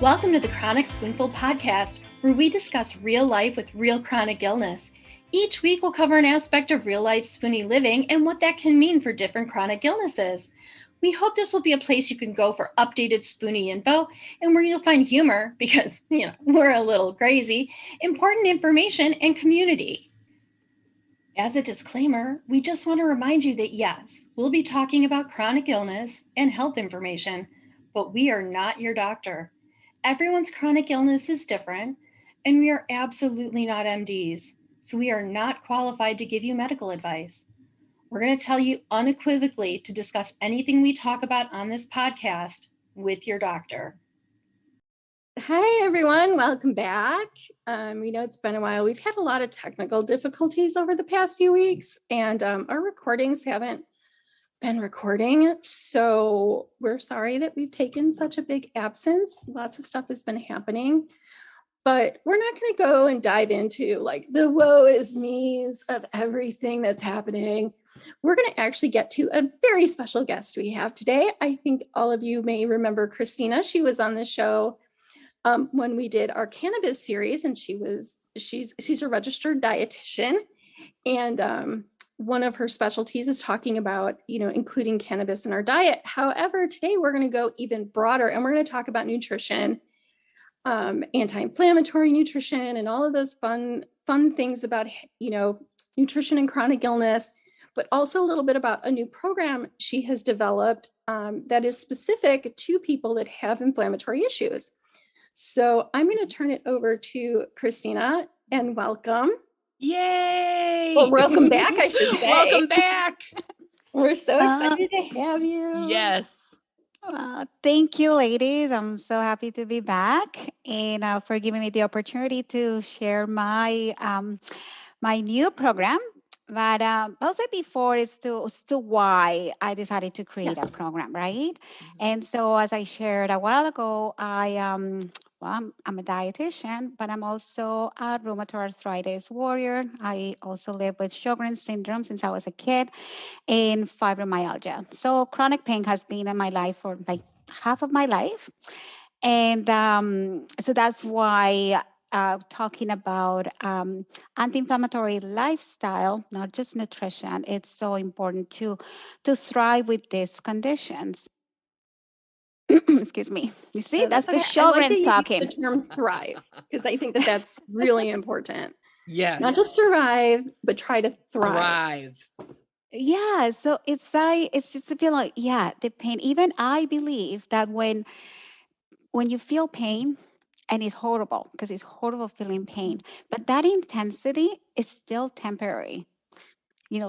Welcome to the Chronic Spoonful podcast, where we discuss real life with real chronic illness. Each week, we'll cover an aspect of real life spoony living and what that can mean for different chronic illnesses. We hope this will be a place you can go for updated spoony info and where you'll find humor, because, we're a little crazy, important information, and community. As a disclaimer, we just want to remind you that yes, we'll be talking about chronic illness and health information, but we are not your doctor. Everyone's chronic illness is different, and we are absolutely not MDs, so we are not qualified to give you medical advice. We're going to tell you unequivocally to discuss anything we talk about on this podcast with your doctor. Hi, everyone. Welcome back. We know it's been a while. We've had a lot of technical difficulties over the past few weeks, and our recordings haven't been recording. So we're sorry that we've taken such a big absence. Lots of stuff has been happening, but we're not going to go and dive into like the woe is me's of everything that's happening. We're going to actually get to a very special guest we have today. I think all of you may remember Cristina. She was on the show when we did our cannabis series, and she's a registered dietitian, and one of her specialties is talking about, including cannabis in our diet. However, today we're going to go even broader, and we're going to talk about nutrition, anti-inflammatory nutrition, and all of those fun things about, nutrition and chronic illness, but also a little bit about a new program she has developed that is specific to people that have inflammatory issues. So I'm going to turn it over to Cristina, and welcome. Yay! Well, welcome back, I should say. Welcome back. We're so excited to have you. Yes. Thank you, ladies. I'm so happy to be back, and for giving me the opportunity to share my my new program. But also before is to why I decided to create a program, right? Mm-hmm. And so, as I shared a while ago, I'm a dietitian, but I'm also a rheumatoid arthritis warrior. I also live with Sjogren's syndrome since I was a kid, and fibromyalgia. So chronic pain has been in my life for like half of my life, and so that's why. Talking about anti-inflammatory lifestyle, not just nutrition, it's so important to thrive with these conditions. Excuse me. You see, that's the Sjogren's talking. The term thrive, because I think that's really important. Yes. Not just survive, but try to thrive. Yeah. So it's just to feel like, the pain. Even I believe that when you feel pain, and it's horrible because it's horrible feeling pain, but that intensity is still temporary.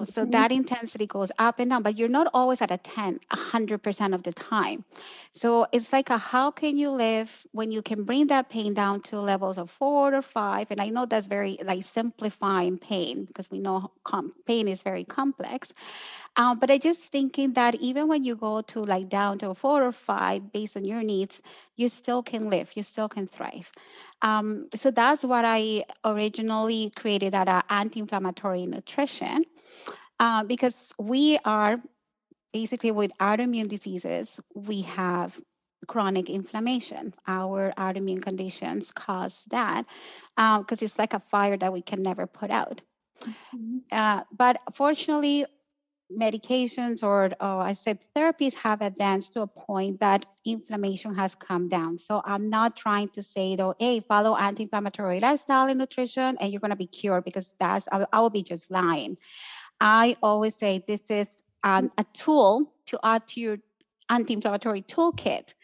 So that intensity goes up and down, but you're not always at 100% of the time. So it's like how can you live when you can bring that pain down to levels of 4 or 5? And I know that's very like simplifying pain, because we know pain is very complex. But I just thinking that even when you go to like down to 4 or 5 based on your needs, you still can live, you still can thrive. So that's what I originally created at anti-inflammatory nutrition, because we are basically with autoimmune diseases, we have chronic inflammation. Our autoimmune conditions cause that because it's like a fire that we can never put out. Mm-hmm. But fortunately, medications or I said therapies have advanced to a point that inflammation has come down. So I'm not trying to say though, hey, follow anti-inflammatory lifestyle and nutrition and you're going to be cured, because I will be just lying. I always say this is a tool to add to your anti-inflammatory toolkit.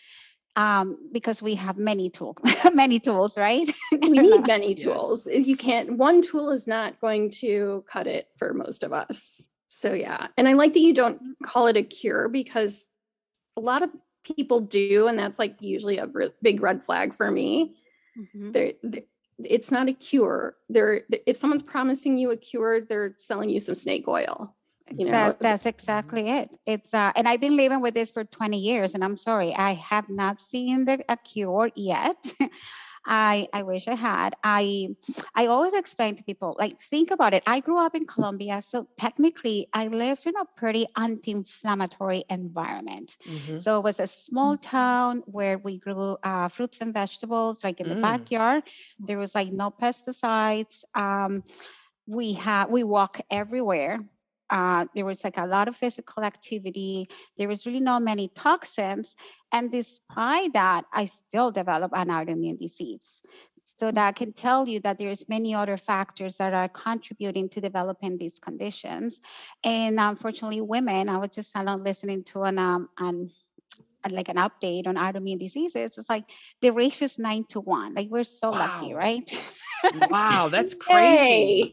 Because we have many tools, right? We need many tools. One tool is not going to cut it for most of us. So yeah. And I like that you don't call it a cure, because a lot of people do. And that's like usually a big red flag for me. Mm-hmm. It's not a cure. If someone's promising you a cure, they're selling you some snake oil. That's exactly it. It's and I've been living with this for 20 years, and I'm sorry, I have not seen a cure yet. I wish I had. I always explain to people, like, think about it. I grew up in Colombia, so technically I lived in a pretty anti-inflammatory environment. Mm-hmm. So it was a small town where we grew fruits and vegetables, like in the backyard. There was like no pesticides. We walk everywhere. There was like a lot of physical activity. There was really not many toxins. And despite that, I still develop an autoimmune disease. So that can tell you that there's many other factors that are contributing to developing these conditions. And unfortunately, women, I was just listening to like an update on autoimmune diseases. It's like the ratio is 9-1. Like, we're so lucky, Wow. right? Wow, that's crazy. Hey.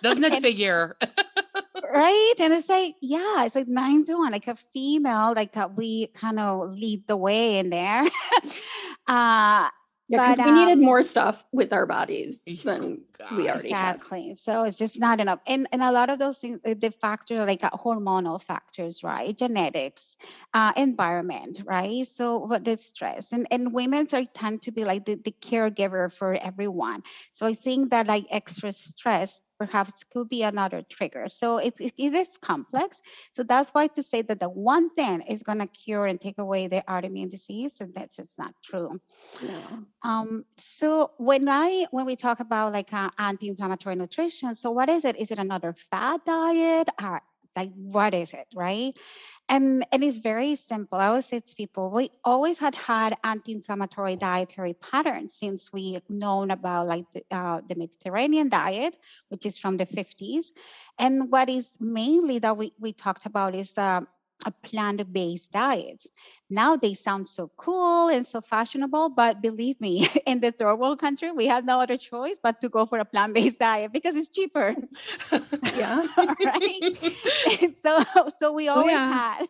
Doesn't it figure? Right. And it's like, yeah, it's like 9-1, like a female, like that we kind of lead the way in there. Yeah, because but we needed more stuff with our bodies than we God. already had. exactly. So it's just not enough. And a lot of those things, the factors are like hormonal factors, right? Genetics, environment, right? So what the stress and women tend to be like the caregiver for everyone. So I think that like extra stress perhaps could be another trigger. So it is complex. So that's why to say that the one thing is going to cure and take away the autoimmune disease, and that's just not true. No. So when we talk about like anti-inflammatory nutrition, so what is it? Is it another fad diet? Like, what is it, right? And it's very simple. I always say to people, we always had anti-inflammatory dietary patterns since we've known about like the Mediterranean diet, which is from the 50s. And what is mainly that we talked about is a plant-based diet. Now they sound so cool and so fashionable, but believe me, in the third world country, we had no other choice but to go for a plant-based diet because it's cheaper. Yeah. Right. So we always had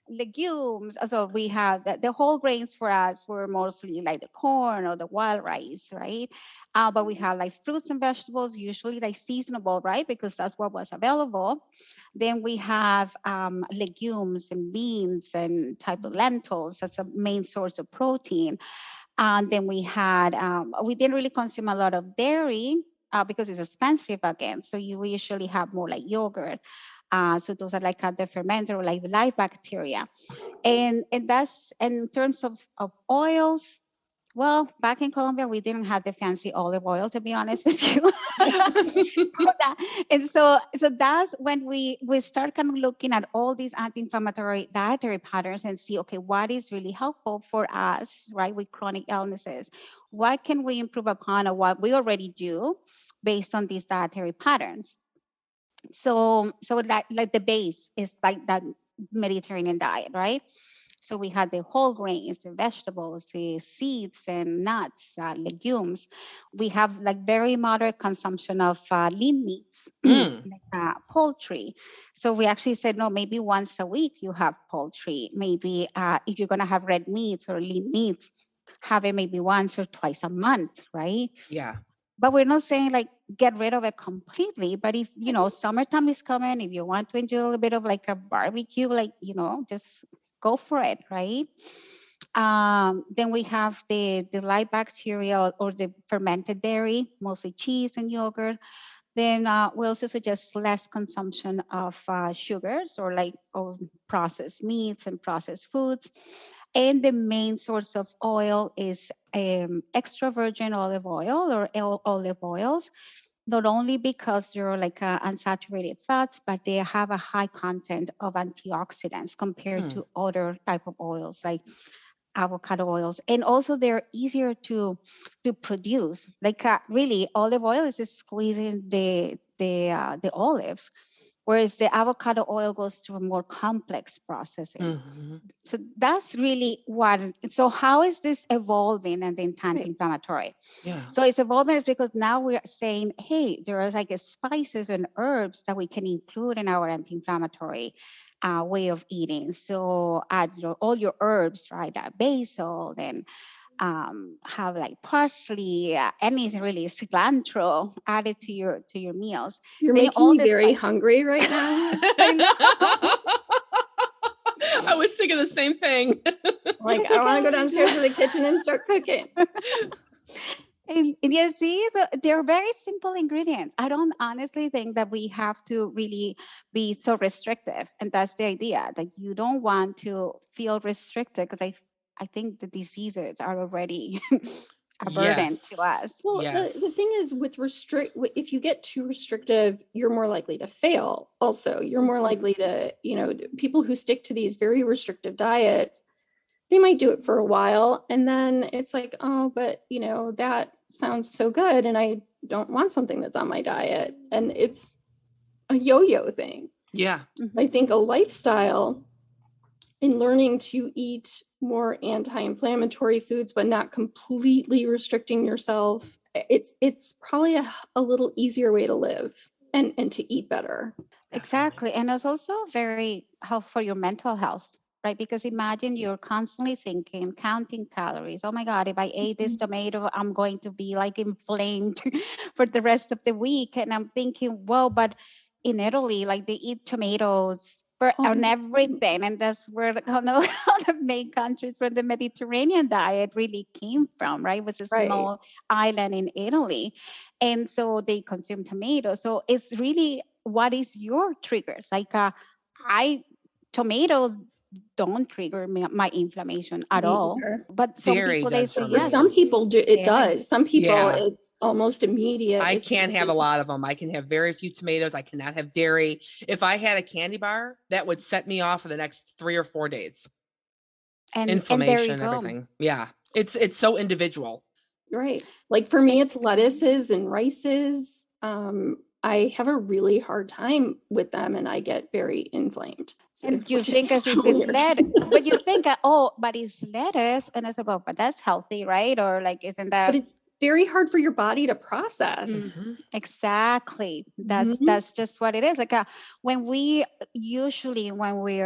legumes. So we have the whole grains for us were mostly like the corn or the wild rice, right? But we have like fruits and vegetables, usually like seasonable, right? Because that's what was available. Then we have legumes and beans and type of lentils. That's a main source of protein. And then we didn't really consume a lot of dairy because it's expensive again. So we usually have more like yogurt. So those are like the fermenter or like live bacteria. And that's in terms of oils. Well, back in Colombia, we didn't have the fancy olive oil, to be honest with you. And so that's when we start kind of looking at all these anti-inflammatory dietary patterns and see, okay, what is really helpful for us, right, with chronic illnesses? What can we improve upon or what we already do based on these dietary patterns? So like the base is like that Mediterranean diet, right? So we had the whole grains, the vegetables, the seeds and nuts, legumes. We have like very moderate consumption of lean meats, like poultry. So we actually said, no, maybe once a week you have poultry. Maybe if you're going to have red meats or lean meats, have it maybe once or twice a month, right? Yeah. But we're not saying like get rid of it completely. But if, summertime is coming, if you want to enjoy a little bit of like a barbecue, like, just go for it, right? Then we have the light bacteria or the fermented dairy, mostly cheese and yogurt. Then we also suggest less consumption of sugars or like processed meats and processed foods. And the main source of oil is extra virgin olive oil or olive oils, not only because they're like unsaturated fats, but they have a high content of antioxidants compared to other type of oils like avocado oils. And also they're easier to produce. Like really, olive oil is just squeezing the olives, whereas the avocado oil goes through a more complex processing. So that's really so how is this evolving and the anti-inflammatory? Yeah. So it's evolving is because now we're saying, hey, there are like spices and herbs that we can include in our anti-inflammatory way of eating. So add all your herbs, right? Basil, then have like parsley, anything really, cilantro added to your meals. You're Then making me very hungry right now. I know. I was thinking the same thing. Like, I want to go downstairs to the kitchen and start cooking. And you see, so they're very simple ingredients. I don't honestly think that we have to really be so restrictive. And that's the idea, that you don't want to feel restricted, because I think the diseases are already a burden to us. Well, the thing is with if you get too restrictive, you're more likely to fail. Also, you're more likely to, people who stick to these very restrictive diets, they might do it for a while. And then it's like, oh, but that sounds so good. And I don't want something that's on my diet. And it's a yo-yo thing. Yeah. I think a lifestyle in learning to eat more anti-inflammatory foods, but not completely restricting yourself, it's probably a little easier way to live and to eat better. Exactly. And it's also very helpful for your mental health, right? Because imagine you're constantly thinking, counting calories. Oh my God, if I ate this tomato, I'm going to be like inflamed for the rest of the week. And I'm thinking, well, but in Italy, like they eat tomatoes on everything. And that's where all the main countries where the Mediterranean diet really came from, right? It was a small island in Italy. And so they consume tomatoes. So it's really, what is your triggers? Like tomatoes don't trigger my inflammation at all. But some people, they say, yes. Some people do. It does. Some people, it's almost immediate. I can't have a lot of them. I can have very few tomatoes. I cannot have dairy. If I had a candy bar, that would set me off for the next 3 or 4 days. And inflammation and everything. Yeah. It's so individual. Right. Like for me, it's lettuces and rices. I have a really hard time with them and I get very inflamed. So, and you think as if it's lettuce, but you think, but it's lettuce, and it's about, but that's healthy, right? Or like, isn't that? But it's very hard for your body to process. Mm-hmm. Exactly. That's just what it is. Like when we are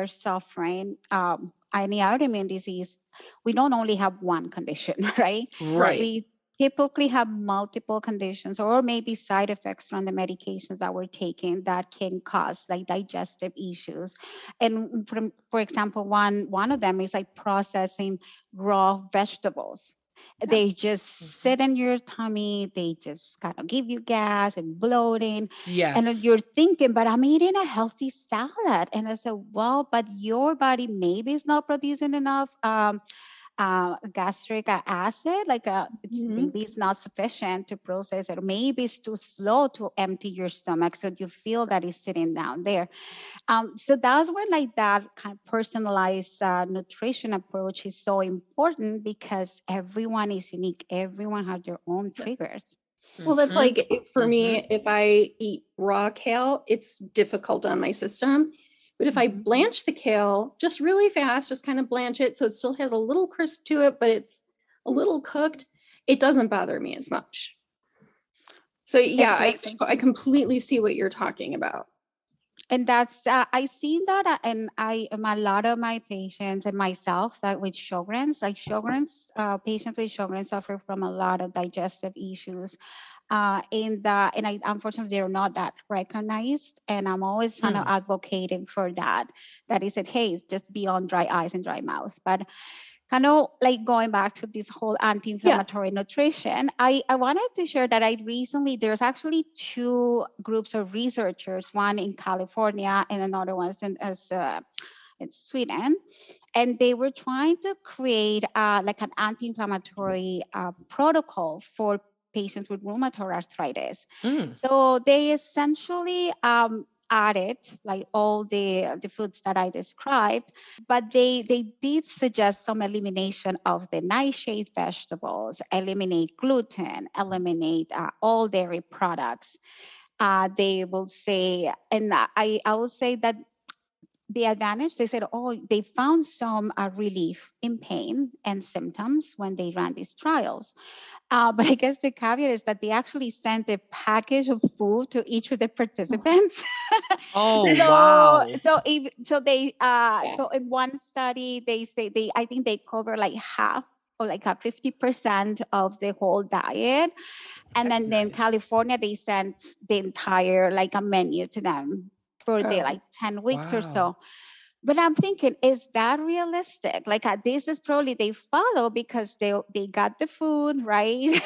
suffering any autoimmune disease, we don't only have one condition, right? Right. We typically have multiple conditions or maybe side effects from the medications that we're taking that can cause like digestive issues. And for example, one of them is like processing raw vegetables. Yes. They just sit in your tummy. They just kind of give you gas and bloating. Yes. And you're thinking, but I'm eating a healthy salad. And I said, well, but your body maybe is not producing enough gastric acid, like maybe it's not sufficient to process it. Maybe it's too slow to empty your stomach, so you feel that it's sitting down there. So that's where like that kind of personalized nutrition approach is so important, because everyone is unique. Everyone has their own triggers. Well, that's like for me, if I eat raw kale, it's difficult on my system. But if I blanch the kale just really fast, just kind of blanch it so it still has a little crisp to it, but it's a little cooked, it doesn't bother me as much. So yeah, exactly. I completely see what you're talking about. And that's, I've seen that, and a lot of my patients and myself that with Sjogren's, patients with Sjogren's suffer from a lot of digestive issues. And I unfortunately they're not that recognized, and I'm always kind of advocating for that he said, hey, it's just beyond dry eyes and dry mouth. But kind of like going back to this whole anti-inflammatory nutrition, I wanted to share that there's actually 2 groups of researchers, one in California and another one in Sweden, and they were trying to create like an anti-inflammatory protocol for patients with rheumatoid arthritis. So they essentially added like all the foods that I described, but they did suggest some elimination of the nightshade vegetables, eliminate gluten, eliminate all dairy products. They will say, and I will say that the advantage, they said, they found some relief in pain and symptoms when they ran these trials. But I guess the caveat is that they actually sent a package of food to each of the participants. Wow. So in one study, they say I think they cover like half or like 50% of the whole diet. And then California, they sent the entire like a menu to them for the like 10 weeks or so. But I'm thinking, is that realistic? Like this is probably they follow because they got the food, right?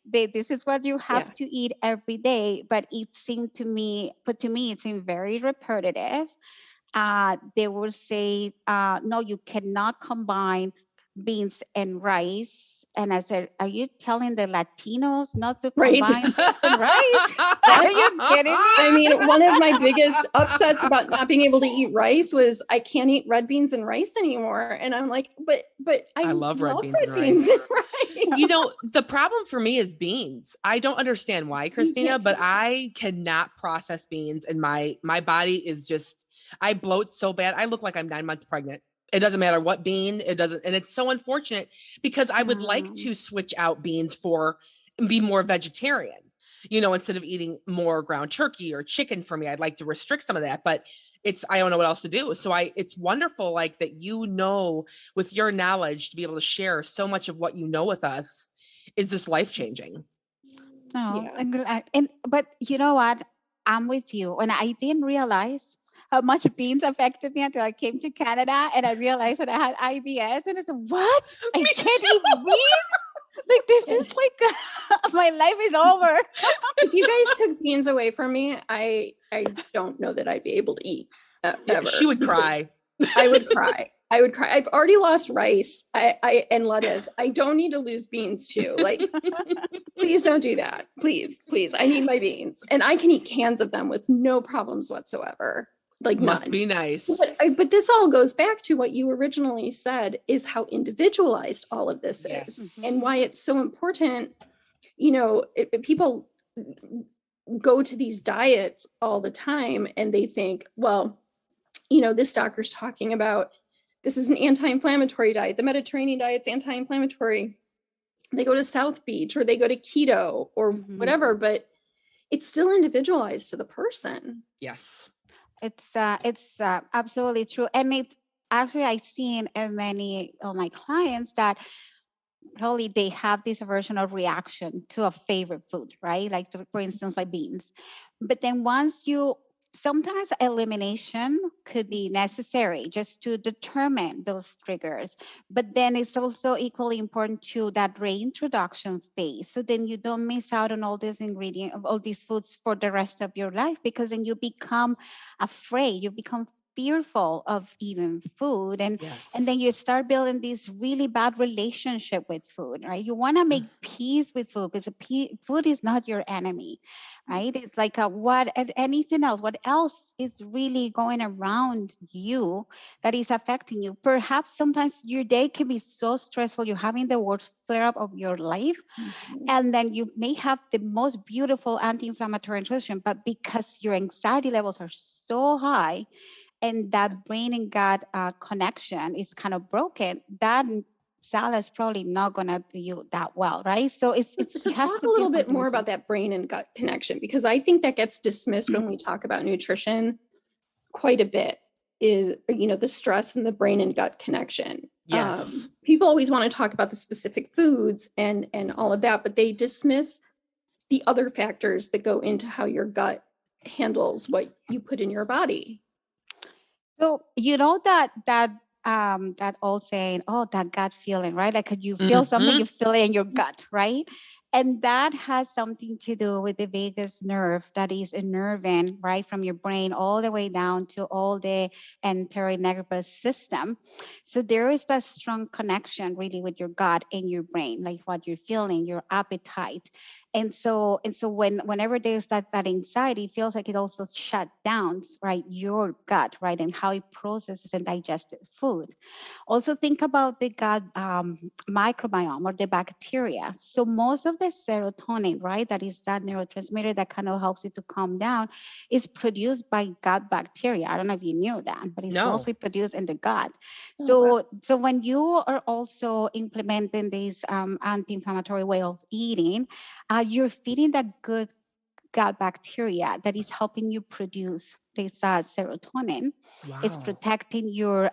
This is what you have to eat every day. But it seemed to me, it seemed very repetitive. They will say, no, you cannot combine beans and rice. And I said, are you telling the Latinos not to combine beans and rice? Are you kidding me? I mean, one of my biggest upsets about not being able to eat rice was I can't eat red beans and rice anymore. And I'm like, but I love red beans and rice. You know, the problem for me is beans. I don't understand why, Cristina, but I cannot process beans, and my body is just, I bloat so bad. I look like I'm 9 months pregnant. It doesn't matter what bean, it doesn't. And it's so unfortunate because I would like to switch out beans and be more vegetarian, you know, instead of eating more ground turkey or chicken for me. I'd like to restrict some of that, but I don't know what else to do. So it's wonderful, like that, you know, with your knowledge to be able to share so much of what you know with us is just life-changing. But you know what? I'm with you. And I didn't realize how much beans affected me until I came to Canada and I realized that I had IBS. And I said, what? I can't eat beans? Like, this is like, my life is over. If you guys took beans away from me, I don't know that I'd be able to eat ever. She would cry. I would cry. I've already lost rice and lettuce. I don't need to lose beans too. Like, please don't do that. Please. I need my beans. And I can eat cans of them with no problems whatsoever. Like, must none. Be nice. But this all goes back to what you originally said, is how individualized all of this is, and why it's so important. You know, people go to these diets all the time and they think, well, you know, this doctor's talking about, this is an anti-inflammatory diet. The Mediterranean diet's anti-inflammatory. They go to South Beach or they go to keto or whatever, but it's still individualized to the person. Yes. It's absolutely true. And it's actually, I've seen in many of my clients that probably they have this aversion or reaction to a favorite food, right? Like, for instance, like beans. But then sometimes elimination could be necessary just to determine those triggers. But then it's also equally important to that reintroduction phase. So then you don't miss out on all these ingredients, all these foods for the rest of your life, because then you become afraid, you become fearful of eating food. And then you start building this really bad relationship with food, right? You want to make peace with food, because food is not your enemy, right? It's like anything else, what else is really going around you that is affecting you? Perhaps sometimes your day can be so stressful, you're having the worst flare up of your life. And then you may have the most beautiful anti-inflammatory nutrition, but because your anxiety levels are so high, and that brain and gut connection is kind of broken, that salad is probably not going to do you that well, right? So so talk a little bit more about that brain and gut connection, because I think that gets dismissed when we talk about nutrition quite a bit, is, you know, the stress and the brain and gut connection. Yes. People always want to talk about the specific foods and all of that, but they dismiss the other factors that go into how your gut handles what you put in your body. So, you know, that old saying, oh, that gut feeling, right? Like, you feel something, you feel it in your gut, right? And that has something to do with the vagus nerve that is innerving, right, from your brain all the way down to all the enteric nervous system. So there is that strong connection really with your gut and your brain, like what you're feeling, your appetite. And so whenever there's that anxiety, it feels like it also shut down, right, your gut, right, and how it processes and digests food. Also think about the gut microbiome or the bacteria. So most of the serotonin, right, that is that neurotransmitter that kind of helps it to calm down, is produced by gut bacteria. I don't know if you knew that, but it's mostly produced in the gut. So when you are also implementing this anti-inflammatory way of eating, you're feeding that good gut bacteria that is helping you produce this serotonin. It's protecting your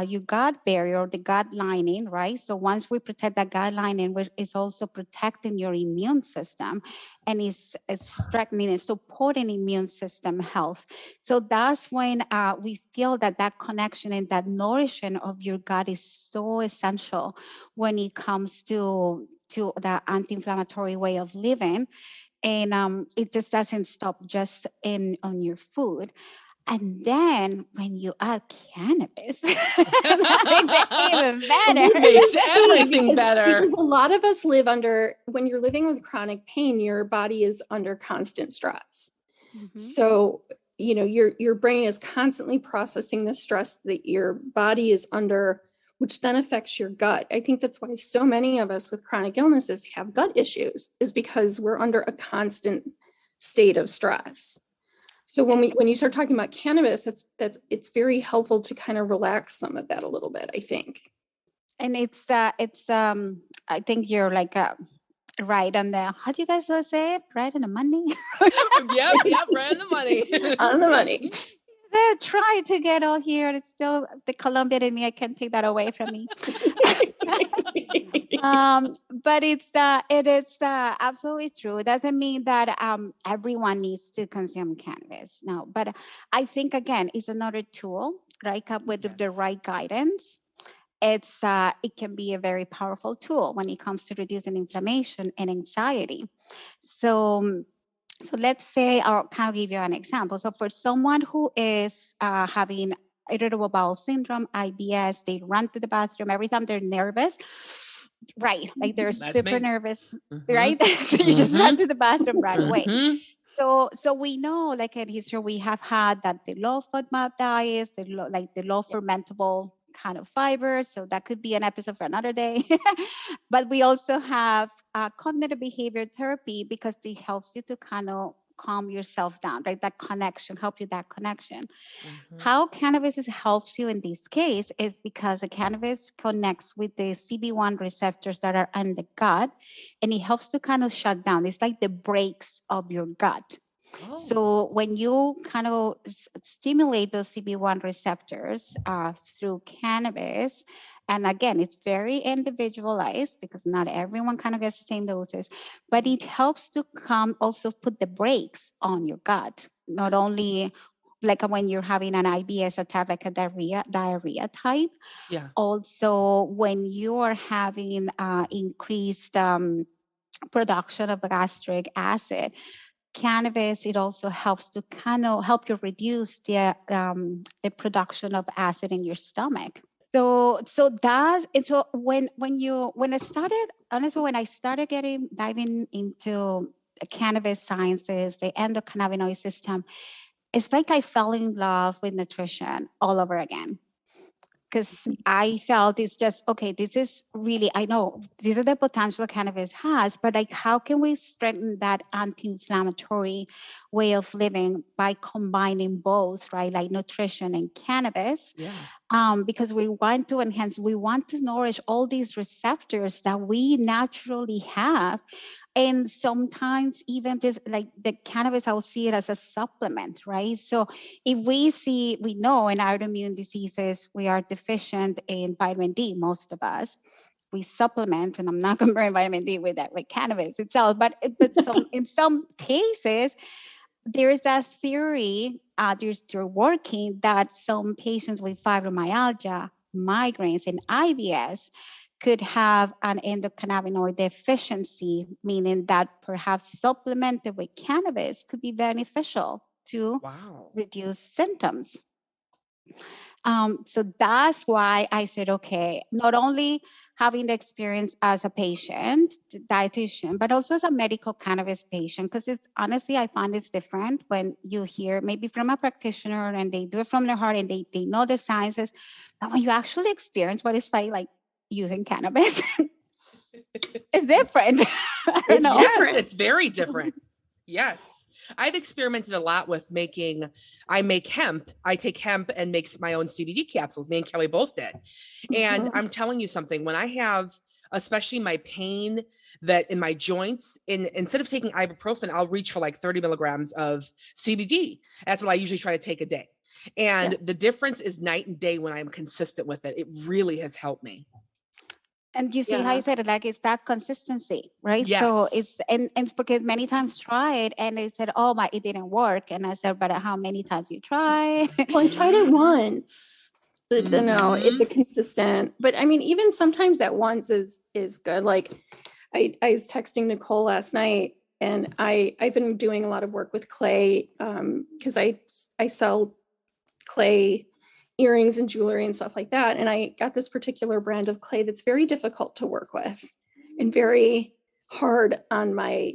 your gut barrier, the gut lining, right? So once we protect that gut lining, it's also protecting your immune system, and it's strengthening and supporting immune system health. So that's when we feel that connection and that nourishment of your gut is so essential when it comes to the anti-inflammatory way of living. And it just doesn't stop just on your food. And then when you add cannabis, that makes it even better. It makes everything better. Because a lot of us live under, when you're living with chronic pain, your body is under constant stress. Mm-hmm. So, your brain is constantly processing the stress that your body is under, which then affects your gut. I think that's why so many of us with chronic illnesses have gut issues, is because we're under a constant state of stress. So when you start talking about cannabis, it's very helpful to kind of relax some of that a little bit, I think. And it's I think you're like right on the, how do you guys say it? Right on the money? Yep, right on the money. On the money. They try to get all here. It's still the Colombian in me. I can't take that away from me. But it is absolutely true. It doesn't mean that everyone needs to consume cannabis. No, but I think, again, it's another tool, right? With the right guidance. It can be a very powerful tool when it comes to reducing inflammation and anxiety. So let's say, I'll give you an example. So for someone who is having irritable bowel syndrome, IBS, they run to the bathroom every time they're nervous, right? Like they're super nervous, right? So you just run to the bathroom right away. So we know, like in history, we have had that the low FODMAP diets, the low fermentable kind of fibers. So that could be an episode for another day. But we also have cognitive behavior therapy, because it helps you to kind of calm yourself down, right? That connection, help you that connection. Mm-hmm. How cannabis helps you in this case is because the cannabis connects with the CB1 receptors that are in the gut, and it helps to kind of shut down. It's like the brakes of your gut. Oh. So when you kind of stimulate those CB1 receptors through cannabis, and again, it's very individualized because not everyone kind of gets the same doses, but it helps to also put the brakes on your gut. Not only like when you're having an IBS attack, like a diarrhea type. Yeah. Also, when you are having increased production of gastric acid, cannabis, it also helps to kind of help you reduce the production of acid in your stomach. So when I started diving into the cannabis sciences, the endocannabinoid system, it's like I fell in love with nutrition all over again. Because I felt it's just, okay, this is really, I know this is the potential cannabis has, but like, how can we strengthen that anti-inflammatory way of living by combining both, right? Like nutrition and cannabis. Yeah. Because we want to enhance, we want to nourish all these receptors that we naturally have. And sometimes even just like the cannabis, I'll see it as a supplement, right? So if we know in autoimmune diseases, we are deficient in vitamin D, most of us. We supplement, and I'm not comparing vitamin D with cannabis itself, but in some cases, there's a theory, they're working that some patients with fibromyalgia, migraines, and IBS could have an endocannabinoid deficiency, meaning that perhaps supplemented with cannabis could be beneficial to reduce symptoms. So that's why I said, okay, not only having the experience as a patient, dietitian, but also as a medical cannabis patient, because it's honestly, I find it's different when you hear maybe from a practitioner and they do it from their heart and they know the sciences, but when you actually experience what it's like using cannabis, it's different. Yes, it's very different. Yes. I've experimented a lot with I make hemp. I take hemp and make my own CBD capsules. Me and Kelly both did. And I'm telling you something, when I have, especially my pain that in my joints, instead of taking ibuprofen, I'll reach for like 30 milligrams of CBD. That's what I usually try to take a day. And the difference is night and day when I'm consistent with it. It really has helped me. And you see how I said it, like it's that consistency, right? Yes. So it's because many times tried and they said, oh my, it didn't work. And I said, but how many times you tried? Well, I tried it once, but no, it's a consistent, but I mean, even sometimes that once is good. Like I was texting Nicole last night, and I've been doing a lot of work with clay, because I sell clay earrings and jewelry and stuff like that. And I got this particular brand of clay that's very difficult to work with and very hard on my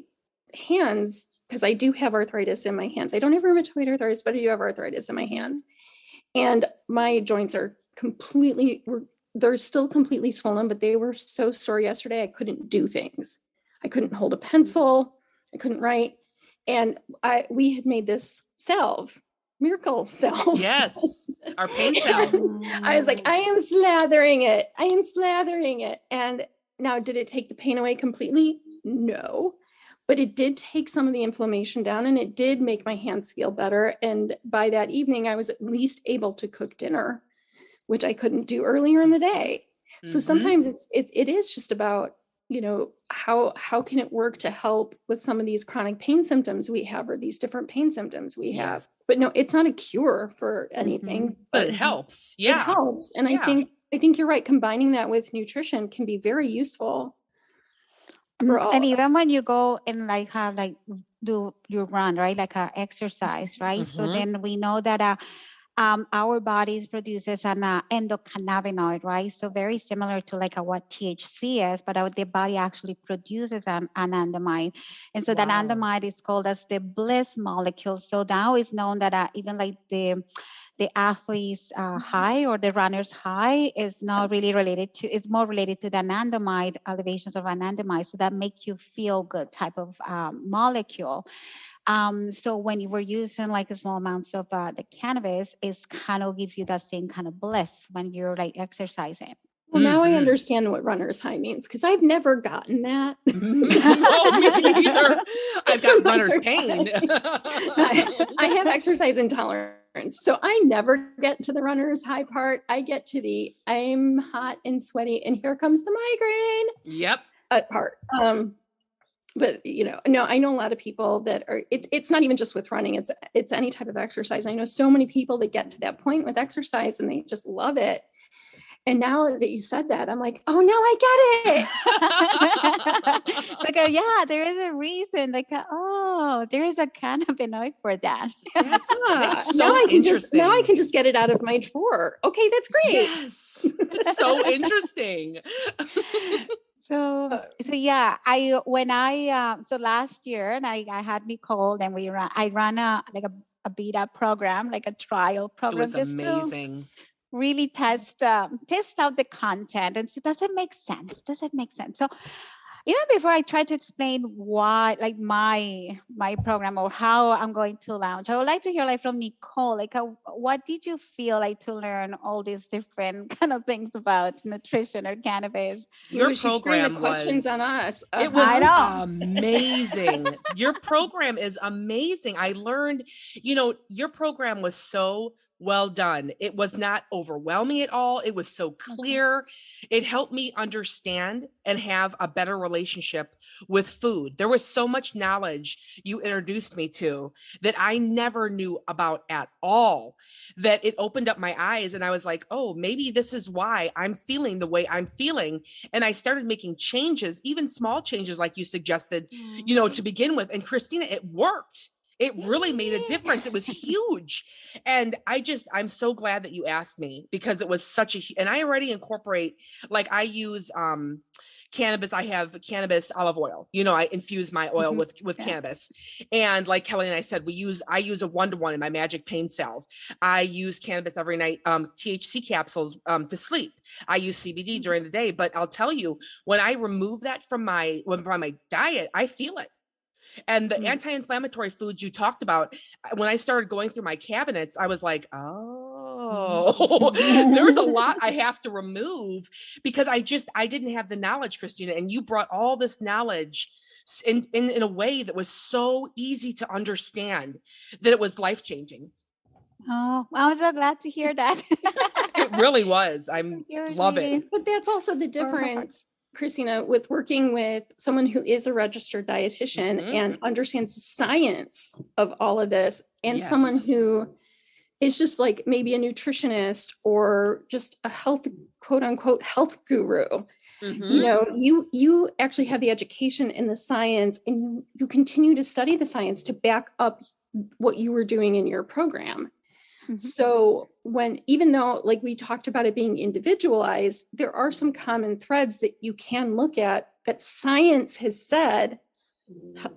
hands, because I do have arthritis in my hands. I don't have rheumatoid arthritis, but I do have arthritis in my hands. And my joints are they're still completely swollen, but they were so sore yesterday. I couldn't do things. I couldn't hold a pencil. I couldn't write. And we had made this salve, miracle salve. Yes. Our pain salve. I was like, I am slathering it. And now, did it take the pain away completely? No, but it did take some of the inflammation down, and it did make my hands feel better. And by that evening, I was at least able to cook dinner, which I couldn't do earlier in the day. So sometimes it is just about, how can it work to help with some of these chronic pain symptoms we have, or these different pain symptoms we have. But no, it's not a cure for anything. But it helps. Yeah. It helps. And I think you're right. Combining that with nutrition can be very useful. And even when you go and do your run, right? Like exercise, right? So then we know that our bodies produces an endocannabinoid, right? So very similar to what THC is, but the body actually produces an anandamide. And so that anandamide is called as the bliss molecule. So now it's known that even the athlete's high, or the runner's high, is not really related to, it's more related to the anandamide, elevations of anandamide. So that make you feel good type of molecule. So when you were using small amounts of the cannabis, it kind of gives you that same kind of bliss when you're exercising. Well, now I understand what runner's high means, because I've never gotten that. No, me neither. I've got runner's pain. I have exercise intolerance, so I never get to the runner's high part. I get to the I'm hot and sweaty, and here comes the migraine. Yep. Part. But no, I know a lot of people that are. It's not even just with running. It's any type of exercise. I know so many people that get to that point with exercise, and they just love it. And now that you said that, I'm like, oh, now I get it. Yeah, there is a reason. There is a cannabinoid for that. That's so now I can just get it out of my drawer. Okay, that's great. Yes, it's so interesting. So last year, and I had Nicole, and I ran a beta program, a trial program. It was amazing. Really test out the content and see, does it make sense? So even before I try to explain why, my program or how I'm going to launch, I would like to hear from Nicole, what did you feel to learn all these different kind of things about nutrition or cannabis? Your program was questions on us. It was amazing. Your program is amazing. I learned, your program was so well done. It was not overwhelming at all. It was so clear. It helped me understand and have a better relationship with food. There was so much knowledge you introduced me to that I never knew about at all, that it opened up my eyes, and I was like, oh, maybe this is why I'm feeling the way I'm feeling. And I started making changes, even small changes like you suggested, to begin with. And Cristina, it worked. It really made a difference. It was huge. And I'm so glad that you asked me, because it was and I already incorporate, I use cannabis. I have cannabis olive oil. I infuse my oil with cannabis. And like Kelly and I said, I use a 1-to-1 in my magic pain salve. I use cannabis every night, THC capsules to sleep. I use CBD during the day. But I'll tell you, when I remove that from my diet, I feel it. And the anti-inflammatory foods you talked about, when I started going through my cabinets, I was like, oh, there's a lot I have to remove, because I didn't have the knowledge, Cristina. And you brought all this knowledge in a way that was so easy to understand that it was life-changing. Oh, I'm so glad to hear that. It really was. Love it. But that's also the difference, Christina, with working with someone who is a registered dietitian and understands the science of all of this, and someone who is just like maybe a nutritionist or just a health, quote unquote, health guru. You know, you actually have the education in the science, and you continue to study the science to back up what you were doing in your program. So even though like we talked about it being individualized, there are some common threads that you can look at that science has said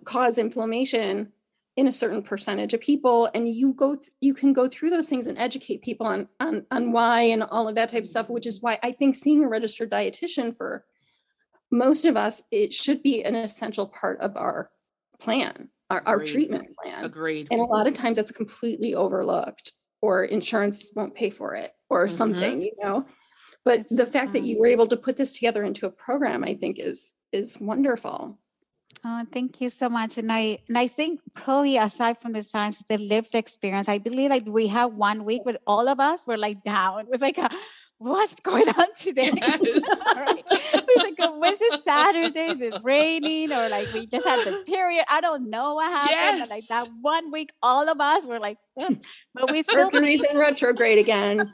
cause inflammation in a certain percentage of people. And you can go through those things and educate people on why and all of that type of stuff, which is why I think seeing a registered dietitian for most of us, it should be an essential part of our plan, our treatment plan. Agreed. And a lot of times it's completely overlooked, or insurance won't pay for it or something, you know, but the fact that you were able to put this together into a program, I think is wonderful. Oh, thank you so much. And I think probably aside from the science, the lived experience, I believe like we have 1 week where all of us were like down. It was like, what's going on today? Right? It was like, was it Saturday? Is it raining? Or like we just had the period. I don't know what happened. But like that 1 week, all of us were like, but we still Mercury's in retrograde again.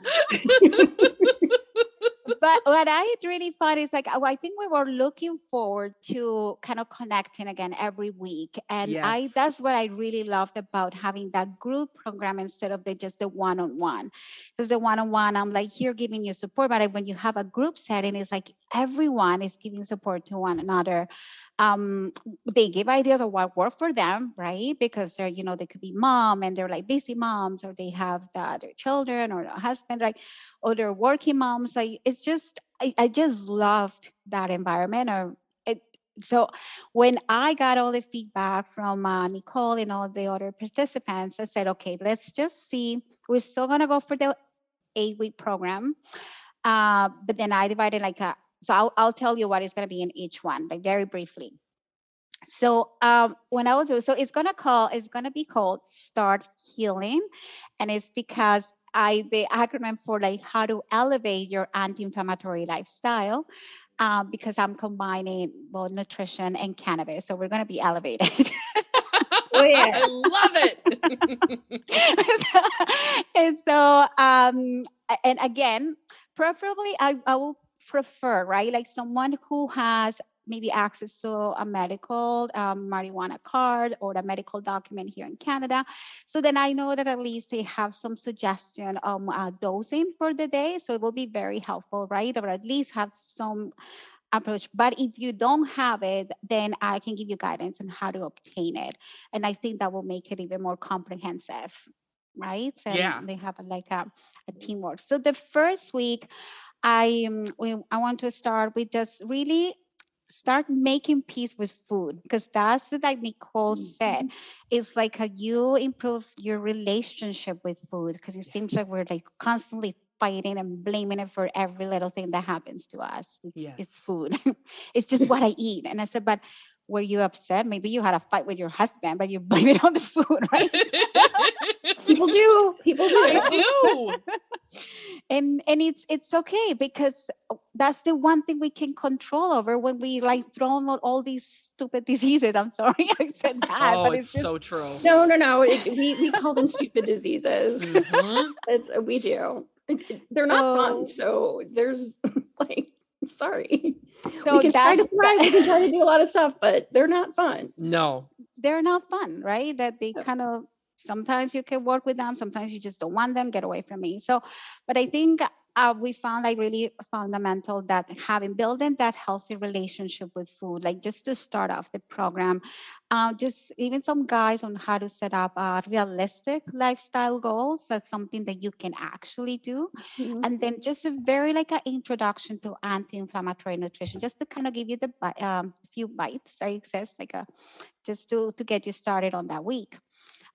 But what I really find is like, I think we were looking forward to kind of connecting again every week. And that's what I really loved about having that group program instead of just the one-on-one. Because the one-on-one, I'm like here giving you support. But when you have a group setting, it's like everyone is giving support to one another. They give ideas of what worked for them, right? Because they're, you know, they could be mom and they're like busy moms, or they have their children or a husband, right? Or they're working moms. Like it's just, I just loved that environment. So when I got all the feedback from Nicole and all the other participants, I said, okay, let's just see. We're still gonna go for the 8-week program, but then I divided so I'll tell you what is going to be in each one, like very briefly. So when I will do, so it's going to be called Start Healing. And it's because the acronym for like how to elevate your anti-inflammatory lifestyle, because I'm combining both nutrition and cannabis. So we're going to be elevated. Oh yeah. I love it. And so, and again, preferably I will prefer, right? Like someone who has maybe access to a medical marijuana card or a medical document here in Canada. So then I know that at least they have some suggestion of dosing for the day. So it will be very helpful, right? Or at least have some approach. But if you don't have it, then I can give you guidance on how to obtain it. And I think that will make it even more comprehensive, right? And they have a teamwork. So the first week, I want to start with just really start making peace with food, because that's like Nicole said, it's like how you improve your relationship with food, because it seems like we're like constantly fighting and blaming it for every little thing that happens to us. It's food. It's just what I eat. And I said, but were you upset? Maybe you had a fight with your husband, but you blame it on the food, right? People do. I do. And it's okay, because that's the one thing we can control over when we like throw out all these stupid diseases. I'm sorry I said that. Oh, but it's so true. No. We call them stupid diseases. We do. They're not fun. So there's like, sorry. So we can try to thrive. We can try to do a lot of stuff, but they're not fun. No, they're not fun, right? That they kind of, sometimes you can work with them, sometimes you just don't want them, get away from me. So, but I think we found like really fundamental that building that healthy relationship with food, like just to start off the program, just even some guides on how to set up realistic lifestyle goals. That's something that you can actually do. And then just a very like an introduction to anti-inflammatory nutrition, just to kind of give you the few bites, right? It says like just to get you started on that week.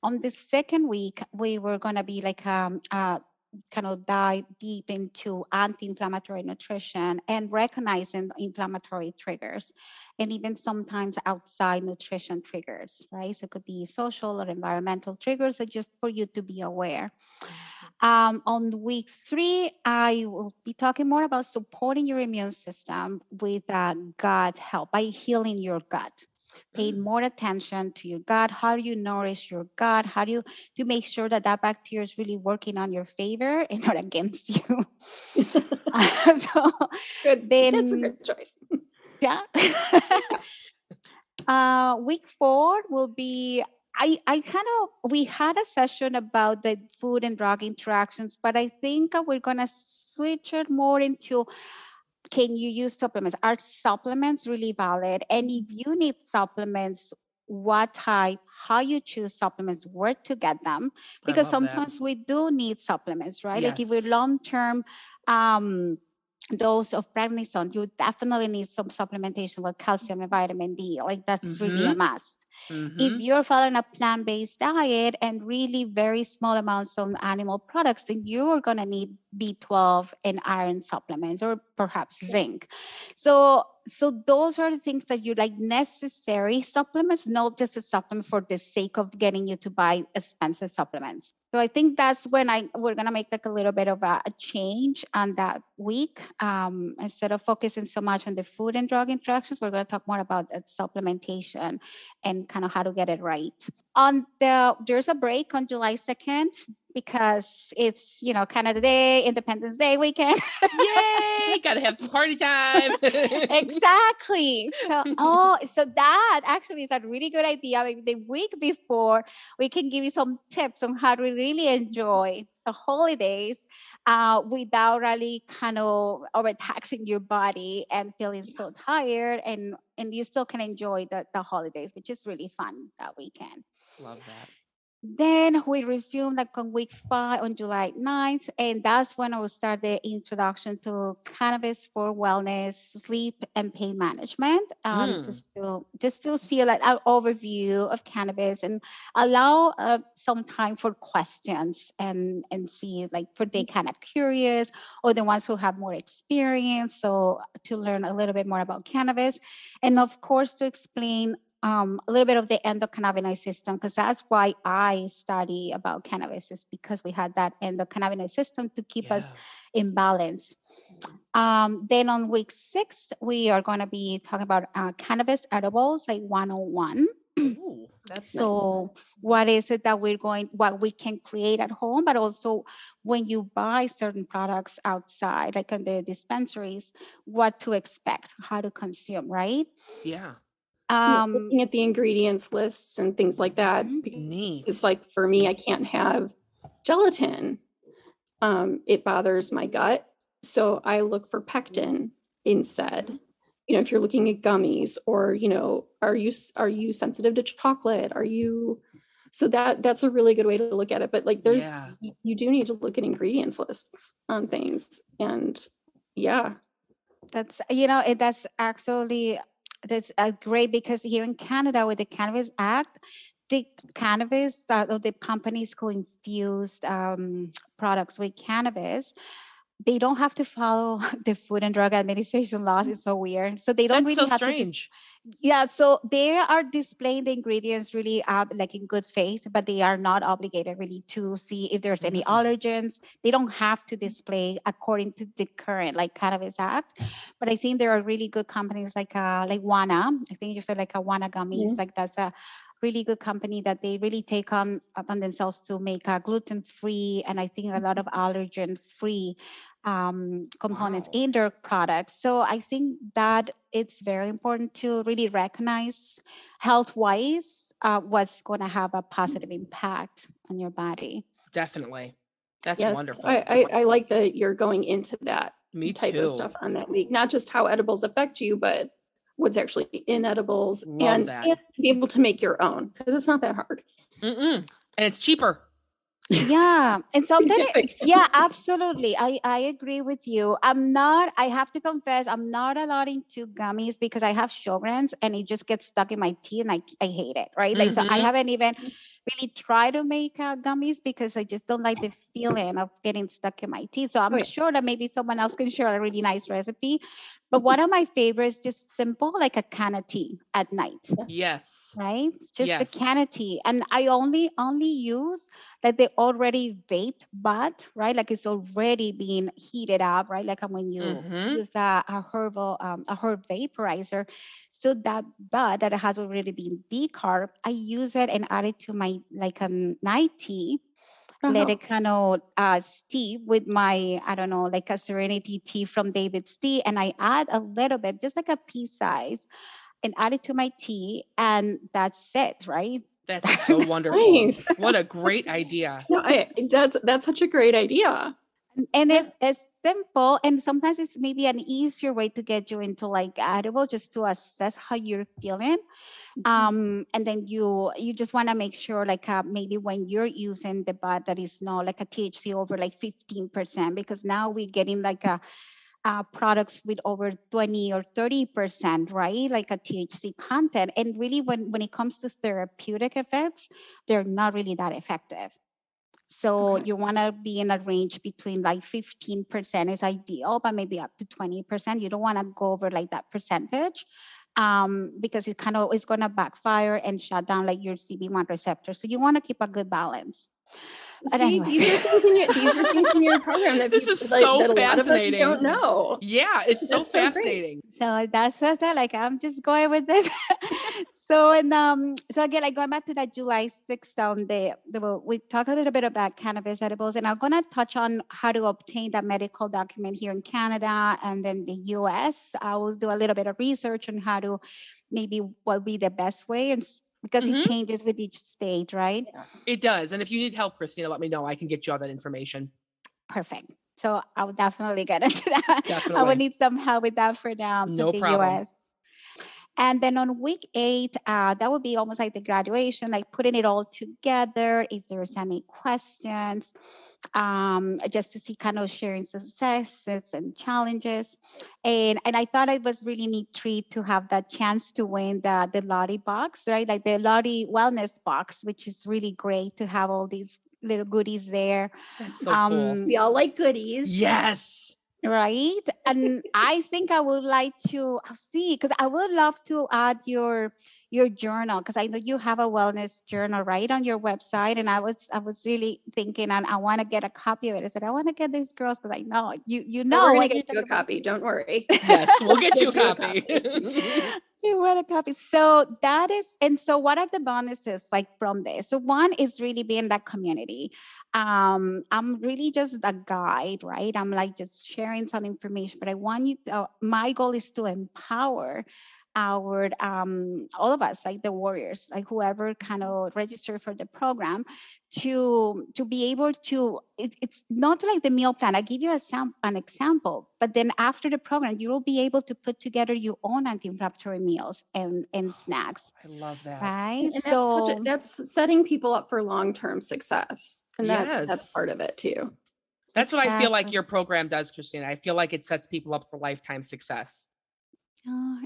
On the second week, we were going to be like kind of dive deep into anti-inflammatory nutrition and recognizing inflammatory triggers, and even sometimes outside nutrition triggers, right? So it could be social or environmental triggers, so just for you to be aware. On week 3, I will be talking more about supporting your immune system with gut health by healing your gut. Paying more attention to your gut. How do you nourish your gut? How do you make sure that bacteria is really working on your favor and not against you? So good. That's a good choice. Yeah. Week 4 will be, we had a session about the food and drug interactions, but I think we're going to switch it more into, can you use supplements? Are supplements really valid? And if you need supplements, what type, how you choose supplements, where to get them? Because sometimes we do need supplements, right? Yes. Like if we're long-term dose of prednisone, you definitely need some supplementation with calcium and vitamin D. Like that's really a must. If you're following a plant-based diet and really very small amounts of animal products, then you're going to need B12 and iron supplements, or perhaps zinc. So those are the things that you like, necessary supplements, not just a supplement for the sake of getting you to buy expensive supplements. So I think that's when we're going to make like a little bit of a change on that week. Instead of focusing so much on the food and drug interactions, we're going to talk more about supplementation and kind of how to get it right. There's a break on July 2nd because it's, Canada Day, Independence Day weekend. Yay! Gotta have some party time. Exactly. So that actually is a really good idea. Maybe the week before, we can give you some tips on how to really enjoy the holidays without really kind of overtaxing your body and feeling so tired, and you still can enjoy the holidays, which is really fun that weekend. Love that. Then we resume like on week 5 on July 9th. And that's when I will start the introduction to cannabis for wellness, sleep, and pain management. Just to see like an overview of cannabis and allow some time for questions and see like for they kind of curious or the ones who have more experience. So to learn a little bit more about cannabis, and of course to explain a little bit of the endocannabinoid system, because that's why I study about cannabis, is because we had that endocannabinoid system to keep us in balance. Then on week 6, we are going to be talking about cannabis edibles, like 101. Ooh, that's so nice. What is it that what we can create at home, but also when you buy certain products outside, like in the dispensaries, what to expect, how to consume, right? Yeah. Looking at the ingredients lists and things like that. Neat. It's like, for me, I can't have gelatin. It bothers my gut. So I look for pectin instead. If you're looking at gummies, or, are you sensitive to chocolate? So that's a really good way to look at it. But like you do need to look at ingredients lists on things. And that's, that's actually, that's great, because here in Canada with the Cannabis Act, the cannabis, the companies who infused products with cannabis, they don't have to follow the Food and Drug Administration laws. It's so weird. So they don't really have strange. so they are displaying the ingredients really like in good faith, but they are not obligated really to see if there's any allergens. They don't have to display according to the current like Cannabis Act. But I think there are really good companies like Wana. I think you said like a Wana gummies, like that's a really good company that they really take upon themselves to make a gluten-free and I think a lot of allergen-free components in their products. So I think that it's very important to really recognize health-wise what's going to have a positive impact on your body. Definitely. That's wonderful. I like that you're going into that type too. of stuff on that week, not just how edibles affect you, but what's actually in edibles. And to be able to make your own, because it's not that hard. And it's cheaper. Yeah. And sometimes, absolutely. I agree with you. I have to confess, I'm not a lot into gummies because I have Sjogren's and it just gets stuck in my teeth and I hate it. Right. Like, so I haven't even really try to make gummies because I just don't like the feeling of getting stuck in my teeth. So I'm sure that maybe someone else can share a really nice recipe. But one of my favorites, just simple, like a can of tea at night. Yes. Right? Just a Yes. can of tea. And I only use like the already vaped bud, right? Like it's already being heated up, right? Like when you use a herb vaporizer. So that bud that has already been decarb, I use it and add it to my like a night tea. Let it kind of steep with my, I don't know, like a Serenity tea from David's Tea. And I add a little bit, just like a pea size, and add it to my tea. And that's it, right? That's so wonderful. Nice. What a great idea. No, that's such a great idea. And it's simple. And sometimes it's maybe an easier way to get you into like edible, just to assess how you're feeling. And then you just want to make sure like maybe when you're using the bud that is not like a THC over like 15%, because now we're getting like products with over 20 or 30%, right? Like a THC content. And really when it comes to therapeutic effects, they're not really that effective. So you want to be in a range between like 15% is ideal, but maybe up to 20%. You don't want to go over like that percentage because it kind of is going to backfire and shut down like your CB1 receptor. So you want to keep a good balance. But See, anyway. these are things in your program that this is so that fascinating. A lot of us don't know. Yeah, it's so fascinating. So that's what I like. I'm just going with this. So again, like going back to that July 6th, we talked a little bit about cannabis edibles, and I'm gonna touch on how to obtain that medical document here in Canada and then the US. I will do a little bit of research on how to maybe what would be the best way, and because it changes with each state, right? It does. And if you need help, Cristina, let me know. I can get you all that information. Perfect. So I will definitely get into that. Definitely. I will need some help with that for the problem. US. And then on week 8, that would be almost like the graduation, like putting it all together. If there's any questions, just to see kind of sharing successes and challenges. And I thought it was really neat treat to have that chance to win the Lottie box, right? Like the Lottie Wellness box, which is really great to have all these little goodies there. That's so cool. We all like goodies. Yes. Right. And I think I would like to see, because I would love to add your journal, because I know you have a wellness journal right on your website. And I was really thinking, and I want to get a copy of it. I said, I want to get these girls, because I know you know. We're going to get you a copy. Don't worry. Yes, we'll get you a copy. You want a copy. So that is, and so what are the bonuses like from this? So one is really being that community. I'm really just a guide, right? I'm like just sharing some information, but I want you, my goal is to empower our all of us, like the warriors, like whoever kind of register for the program, to be able to, it's not like the meal plan. I give you an example, but then after the program, you will be able to put together your own anti-inflammatory meals and snacks. I love that. Right? And so that's setting people up for long-term success. And that's part of it too. That's what I feel like your program does, Cristina. I feel like it sets people up for lifetime success.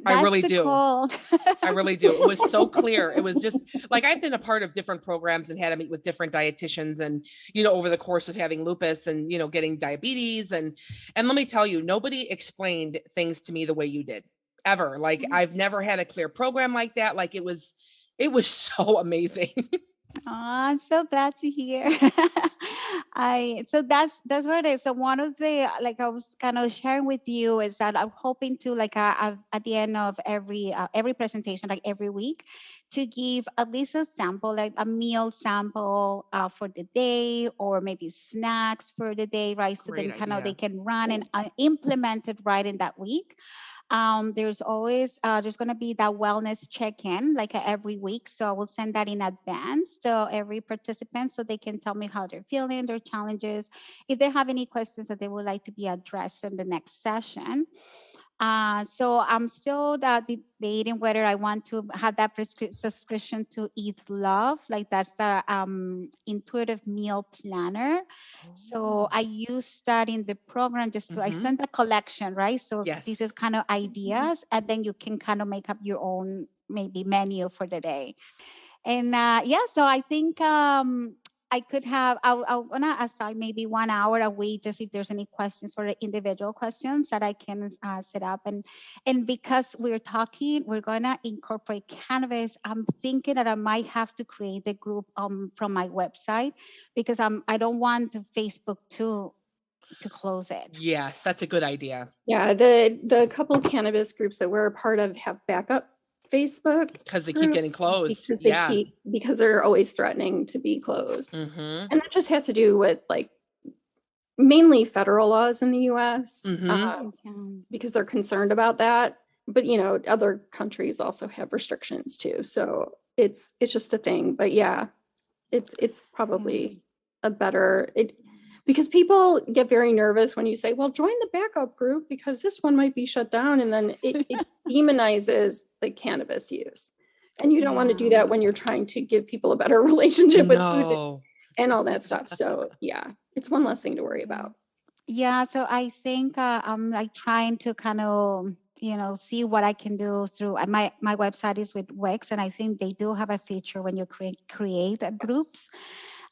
I really do. I really do. It was so clear. It was just like, I've been a part of different programs and had to meet with different dietitians and, over the course of having lupus and, getting diabetes. And let me tell you, nobody explained things to me the way you did ever. Like I've never had a clear program like that. Like it was so amazing. Oh, I'm so glad to hear. So that's what it is. So one of the, like I was kind of sharing with you, is that I'm hoping to like at the end of every presentation, like every week, to give at least a sample, like a meal sample for the day, or maybe snacks for the day, right? So then kind of they can run and implement it right in that week. There's always there's going to be that wellness check-in like every week, so I will send that in advance to every participant so they can tell me how they're feeling, their challenges, if they have any questions that they would like to be addressed in the next session. So I'm still debating whether I want to have that subscription to Eat Love, like that's the intuitive meal planner. So I use that in the program just to, I send a collection, right? So this is kind of ideas, and then you can kind of make up your own maybe menu for the day. And so I think I could have, I'll gonna assign maybe 1 hour a week, just if there's any questions for the individual questions that I can set up. And because we're talking, we're gonna incorporate cannabis. I'm thinking that I might have to create the group from my website, because I don't want Facebook to close it. Yes, that's a good idea. Yeah, the couple of cannabis groups that we're a part of have backup Facebook because they keep getting closed. Because they're always threatening to be closed. Mm-hmm. And that just has to do with like mainly federal laws in the US, because they're concerned about that. But other countries also have restrictions too. So it's just a thing. But yeah, it's probably a better because people get very nervous when you say, well, join the backup group because this one might be shut down. And then it demonizes the cannabis use. And you don't want to do that when you're trying to give people a better relationship with food and all that stuff. So yeah, it's one less thing to worry about. Yeah. So I think I'm like trying to kind of, see what I can do through my website is with Wix. And I think they do have a feature when you create groups.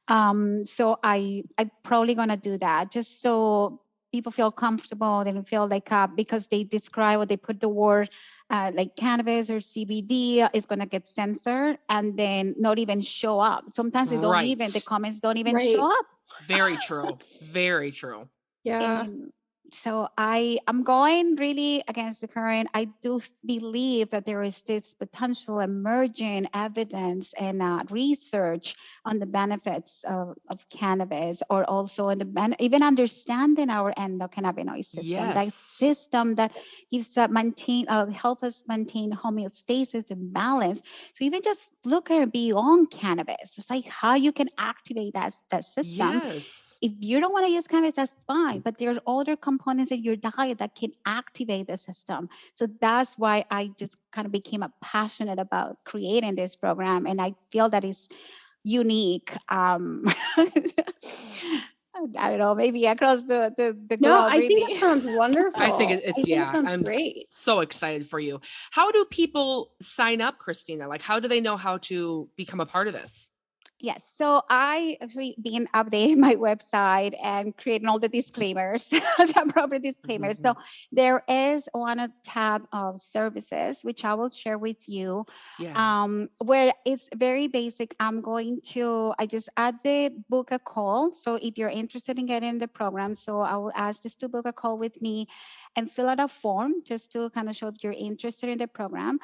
So I'm probably going to do that just so people feel comfortable. They don't feel like, because they describe or they put the word like cannabis or CBD is going to get censored and then not even show up. Sometimes they don't even, the comments don't even show up. Very true. Very true. Yeah. And so I'm going really against the current. I do believe that there is this potential emerging evidence and research on the benefits of cannabis, or also in even understanding our endocannabinoid system, that system that gives help us maintain homeostasis and balance. So even just look at beyond cannabis, it's like how you can activate that system. Yes. If you don't want to use cannabis, that's fine. But there's other components in your diet that can activate the system. So that's why I just kind of became passionate about creating this program. And I feel that it's unique. I don't know, maybe across the No, globe. I think it sounds wonderful. I think it sounds great. So excited for you. How do people sign up, Cristina? Like, how do they know how to become a part of this? Yes. So I actually been updating my website and creating all the disclaimers, the proper disclaimers. So there is one tab of services, which I will share with you, where it's very basic. I just add the book a call. So if you're interested in getting the program, so I will ask just to book a call with me and fill out a form just to kind of show that you're interested in the program.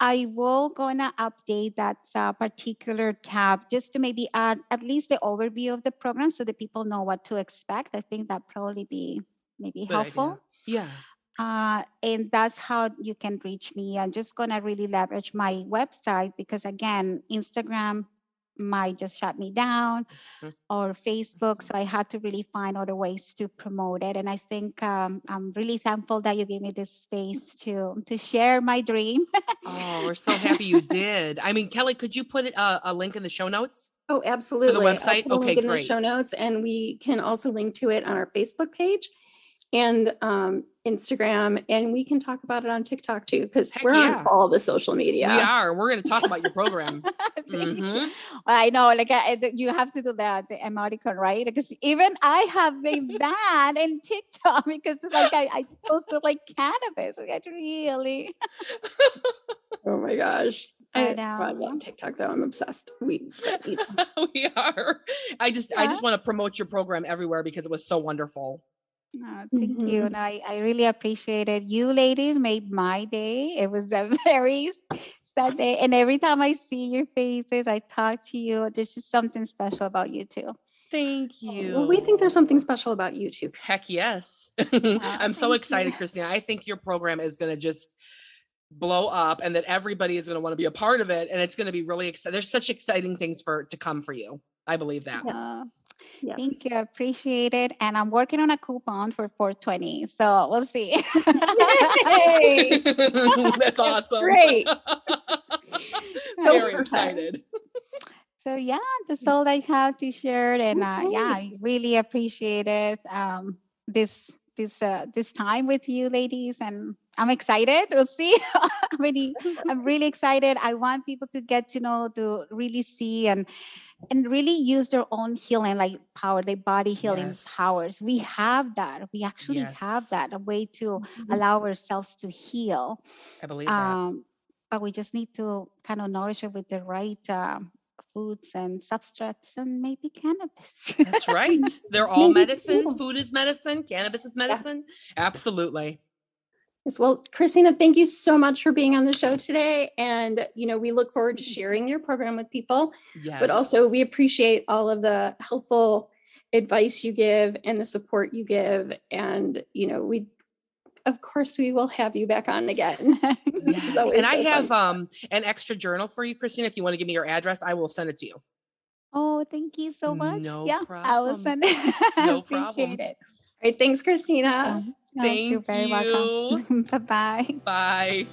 I will gonna update that particular tab just to maybe add at least the overview of the program so that people know what to expect. I think that probably be maybe helpful. Idea. Yeah. And that's how you can reach me. I'm just gonna really leverage my website because again, Instagram might just shut me down or Facebook. So I had to really find other ways to promote it. And I think I'm really thankful that you gave me this space to share my dream. Oh, we're so happy you did. I mean, Kelly, could you put a link in the show notes? Oh, absolutely. For the website? I'll put a link in the show notes, and we can also link to it on our Facebook page and Instagram, and we can talk about it on TikTok too, because we're on all the social media. We are. We're going to talk about your program. Well, I know, like you have to do the emoticon, right? Because even I have been banned in TikTok because like I posted like cannabis. Like really. Oh my gosh. I know. I love TikTok though. I'm obsessed. We are. I just want to promote your program everywhere because it was so wonderful. Oh, thank you. And I really appreciate it. You ladies made my day. It was a very sad day. And every time I see your faces, I talk to you, there's just something special about you too. Thank you. Well, we think there's something special about you too. Heck yes. I'm so excited, Cristina. I think your program is going to just blow up and that everybody is going to want to be a part of it. And it's going to be really exciting. There's such exciting things to come for you. I believe that. Yes. Thank you. I appreciate it. And I'm working on a coupon for 420. So we'll see. Yay! That's awesome. Great. Very excited. So yeah, that's all I have to share. And I really appreciate it. This this time with you ladies, and I'm excited. We'll see. I'm really excited. I want people to get to know, to really see and really use their own healing like power, their body healing powers. We have that. We actually have that, a way to allow ourselves to heal. I believe that. But we just need to kind of nourish it with the right foods and substrates and maybe cannabis. That's right. They're all medicines. Food is medicine. Cannabis is medicine. Yeah. Absolutely. Yes. Well, Cristina, thank you so much for being on the show today. And, we look forward to sharing your program with people. Yes. But also we appreciate all of the helpful advice you give and the support you give. And, of course, we will have you back on again. Yes. And I have an extra journal for you, Cristina. If you want to give me your address, I will send it to you. Oh, thank you so much. No problem. I will send it. No Appreciate problem. it. All right. Thanks, Christina. Thank you're very welcome. Bye-bye. Bye.